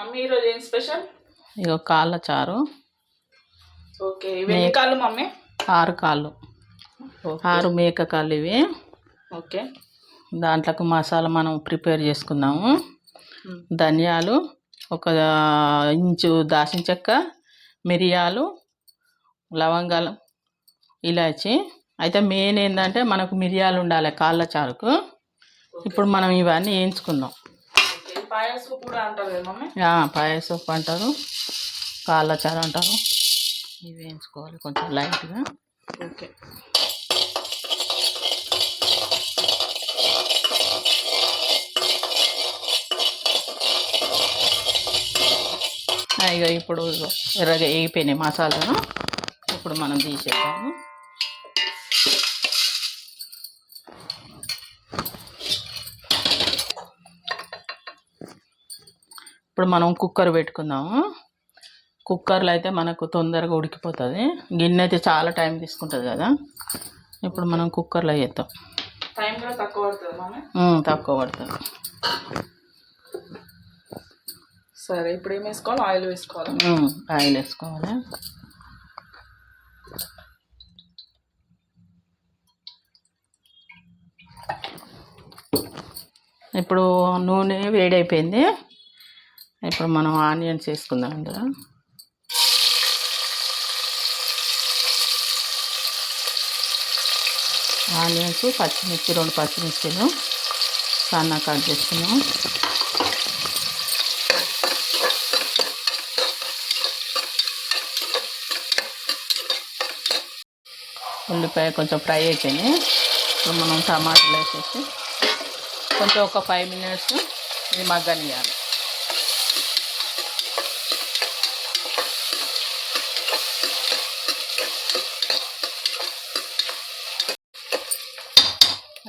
Mummy ఈరోజు ఏం special? ఇగో కాళ్ళ చారు. ఓకే, ఇవి ఎన్ని కాళ్ళు మమ్మీ? 6 కాళ్ళు. 6 మేక కాళ్ళు ఇవి. ఓకే, దాంట్లోకి మసాలా మనం ప్రిపేర్ చేసుకుందాము. ధనియాలు, 1 ఇంచు దాల్చిన చెక్క, మిరియాలు, లవంగాలు, ఇలాచి. అయితే మెయిన్ ఏంటంటే మనకు మిరియాలు ఉండాలి కాళ్ళ చారుకు. ఇప్పుడు మనం ఇవన్నీ వేయించుకుందాం. పాయ సూప్ కూడా అంటారు కదా మమ్మీ? పాయ సూప్ అంటారు, కాళ్ళ చారు అంటారు. ఇవి వేయించుకోవాలి కొంచెం లైట్గా. ఓకే, ఇక ఇప్పుడు ఎర్రగా వేగిపోయినాయి మసాలాను. ఇప్పుడు మనం తీసేద్దాము. ఇప్పుడు మనం కుక్కర్ పెట్టుకుందాము. కుక్కర్లో అయితే మనకు తొందరగా ఉడికిపోతుంది. గిన్నె అయితే చాలా టైం తీసుకుంటుంది కదా. ఇప్పుడు మనం కుక్కర్లో చేద్దాం. టైం కూడా తక్కువ పడుతుంది మమ్మీ? తక్కువ పడుతుంది. సరే, ఇప్పుడు ఏం వేసుకోవాలి? ఆయిల్ వేసుకోవాలి. ఆయిల్ వేసుకోవాలి. ఇప్పుడు నూనె వేడైపోయింది. ఇప్పుడు మనం ఆనియన్స్ వేసుకుందాం. అందులో ఆనియన్స్, పచ్చిమిర్చి, 2 పచ్చిమిర్చిలు సన్నగా కట్ చేసుకున్నాం. ఉల్లిపాయ కొంచెం ఫ్రై అయిపోయింది. ఇప్పుడు మనం టమాటాలు వేసేసి కొంచెం ఒక 5 మినిట్స్ ఇది మగ్గనియాలి.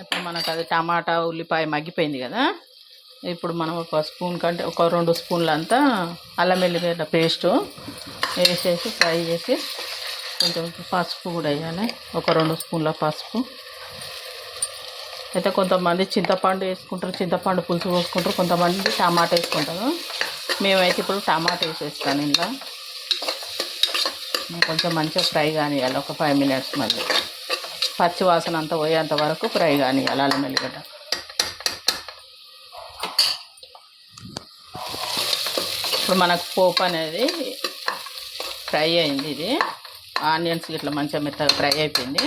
ఇప్పుడు మనకు అది టమాటా ఉల్లిపాయ మగ్గిపోయింది కదా. ఇప్పుడు మనం 1 స్పూన్ కంటే 2 స్పూన్ల అంతా అల్లం వెల్లిగడ్డ పేస్ట్ వేసేసి ఫ్రై చేసి కొంచెం పసుపు కూడా వేయాలి. 2 స్పూన్ల పసుపు. అయితే కొంతమంది చింతపండు వేసుకుంటారు, చింతపండు పులుసు పోసుకుంటారు, కొంతమంది టమాటా వేసుకుంటారు. మేమైతే ఇప్పుడు టమాటా వేసేస్తాను. ఇలా కొంచెం మంచిగా ఫ్రై కానివ్వాలి. ఒక 5 మినిట్స్ మళ్ళీ పచ్చి వాసన అంతా పోయేంత వరకు ఫ్రై కానివ్వాలి అల్లం వెల్లిగడ్డ. ఇప్పుడు మనకు పోపు అనేది ఫ్రై అయింది. ఇది ఆనియన్స్ ఇట్లా మంచిగా మెత్తగా ఫ్రై అయిపోయింది.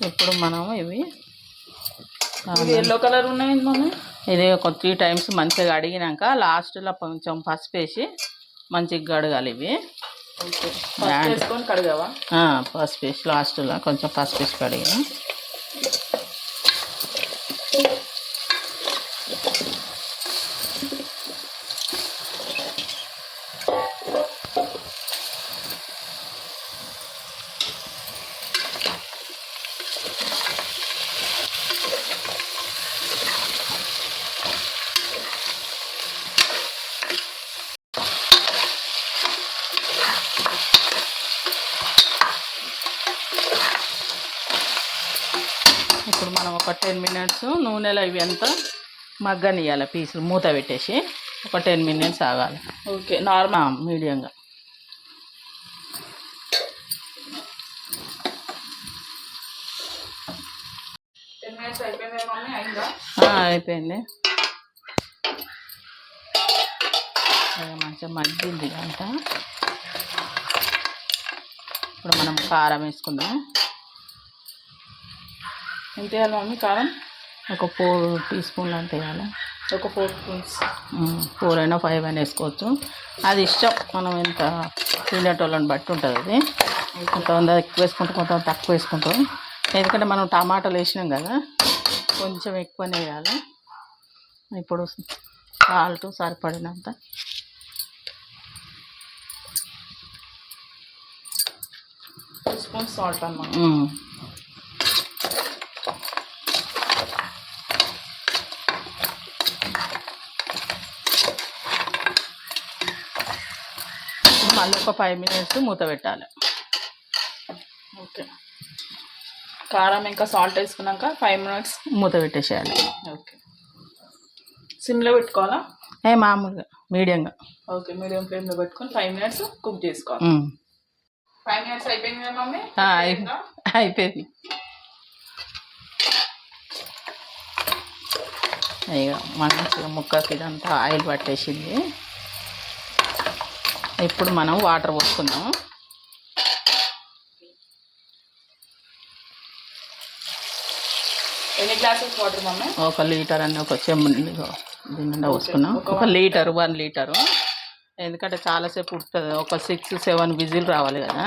ఇప్పుడు మనం ఇవి ఎల్లో కలర్ ఉన్నాయి మమ్మీ. ఇది ఒక 3 టైమ్స్ మంచిగా అడిగినాక లాస్ట్లో కొంచెం పసుపు వేసి మంచిగా కడగాలి. ఇవి కడగావా? పసుపు వేసి లాస్ట్లో కొంచెం పసుపు వేసి కడిగా. ఇప్పుడు మనం ఒక 10 మినిట్స్ నూనెలో ఇవి అంతా మగ్గనియాలి. పీసులు మూత పెట్టేసి ఒక 10 మినిట్స్ ఆగాలి. ఓకే, నార్మల్ మీడియంగా. అయిపోయింది. మంచిగా మగ్గింది అంతా. ఇప్పుడు మనం కారం వేసుకుందాం. ఎంత వేయాలి మమ్మీ కారం? ఒక 4 టీ స్పూన్లు అంత వేయాలి. ఒక 4 స్పూన్స్. 4 అయినా 5 అయినా వేసుకోవచ్చు. అది ఇష్టం, మనం ఎంత తినేటోళ్ళని బట్టి ఉంటుంది. అది కొంతమంది ఎక్కువ వేసుకుంటాం, కొంతమంది తక్కువ వేసుకుంటాం. ఎందుకంటే మనం టమాటాలు వేసినాం కదా, కొంచెం ఎక్కువనే వేయాలి. ఇప్పుడు సాల్ట్ సరిపడినంత. స్పూన్ సాల్ట్ అన్నమాట. మళ్ళీ ఒక 5 మినిట్స్ మూత పెట్టాలి. ఓకే, కారం ఇంకా సాల్ట్ వేసుకున్నాక 5 మినిట్స్ మూత పెట్టేసేయాలి. ఓకే, సిమ్లో పెట్టుకోవాలా? మామూలుగా మీడియంగా. ఓకే, మీడియం ఫ్లేమ్లో పెట్టుకొని 5 minutes కుక్ చేసుకోవాలి. 5 minutes అయిపోయింది కదా మమ్మీ? అయిపోయింది. ఇక మంచిగా ముక్కకి ఇదంతా ఆయిల్ పట్టేసింది. ఇప్పుడు మనం వాటర్ పోసుకుందాం. ఎన్ని గ్లాసెస్ వాటర్ మమ్మీ? 1 లీటర్ అని ఒక చెంబు దీనిండా పోసుకున్నాం. 1 లీటరు 1 లీటరు. ఎందుకంటే చాలాసేపు ఉడుతుంది. ఒక 6-7 విజిల్ రావాలి కదా.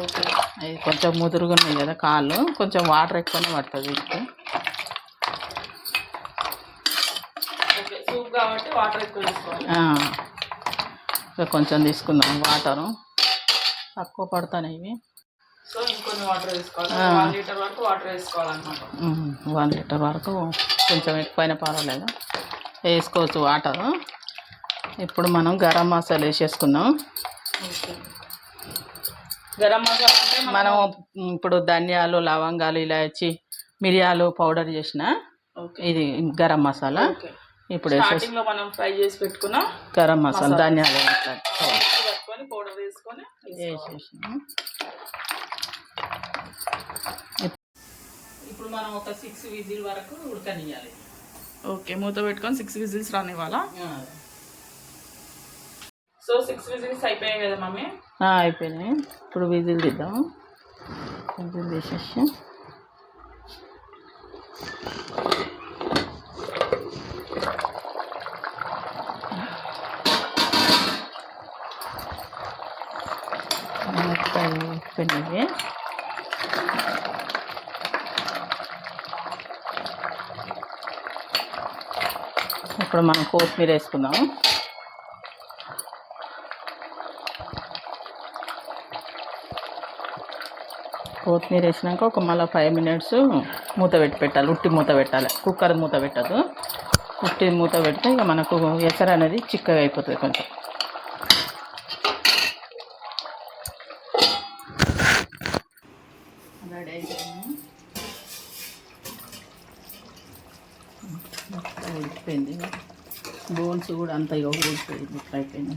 ఓకే, అది కొంచెం ముదురుగా ఉన్నాయి కదా కాళ్ళు, కొంచెం వాటర్ ఎక్కువనే పడుతుంది వీటికి. ఓకే, సూప్ కాబట్టి వాటర్ ఎక్కువ తీసుకోవాలి. కొంచెం తీసుకుందాం వాటరు, తక్కువ పడతాయి ఇవి. సో ఇంకొన్ని వాటర్ వేసుకోవాలి. 1 లీటర్ వరకు వాటర్ వేసుకోవాలన్నమాట. 1 లీటర్ వరకు, కొంచెం ఎక్కువైనా పర్వాలేదు, వేసుకోవచ్చు వాటరు. ఇప్పుడు మనం గరం మసాలా వేసేసుకుందాం. గరం మసాలా అంటే మనం ఇప్పుడు ధనియాలు, లవంగాలు, ఇలాచి, మిరియాలు పౌడర్ చేసిన ఇది గరం మసాలా. ఇప్పుడు స్టార్టింగ్లో మనం ఫ్రై చేసి పెట్టుకున్న గరం మసాలా, ధనియాలు పట్టుకొని పౌడర్ వేసుకొని వేసేసినాం. ఇప్పుడు మనం ఒక 6 విజిల్ వరకు ఉడకనియాలి. ఓకే, మూత పెట్టుకొని 6 విజిల్స్ రానివ్వాలా? సో 6 విజిల్స్ అయిపోయాయి కదా మమ్మీ? అయిపోయినాయి. ఇప్పుడు విజిల్ తీద్దాం. విజిల్ తీసేసి అయిపోయినవి. ఇప్పుడు మనం కొత్తిమీర వేసుకుందాం. కొత్తిమీర వేసినాక ఒక మళ్ళీ 5 minutes మూత పెట్టాలి. ఉట్టి మూత పెట్టాలి, కుక్కర్ మూత పెట్టదు. ఉట్టి మూత పెడితే ఇక మనకు ఎసరు అనేది చిక్కగా అయిపోతుంది కొంచెం. రెడీ అయిపోయింది, ఉడికిపోయింది. బోన్స్ కూడా అంత ఇక ఊడిపోయింది, ఇట్లా అయిపోయింది.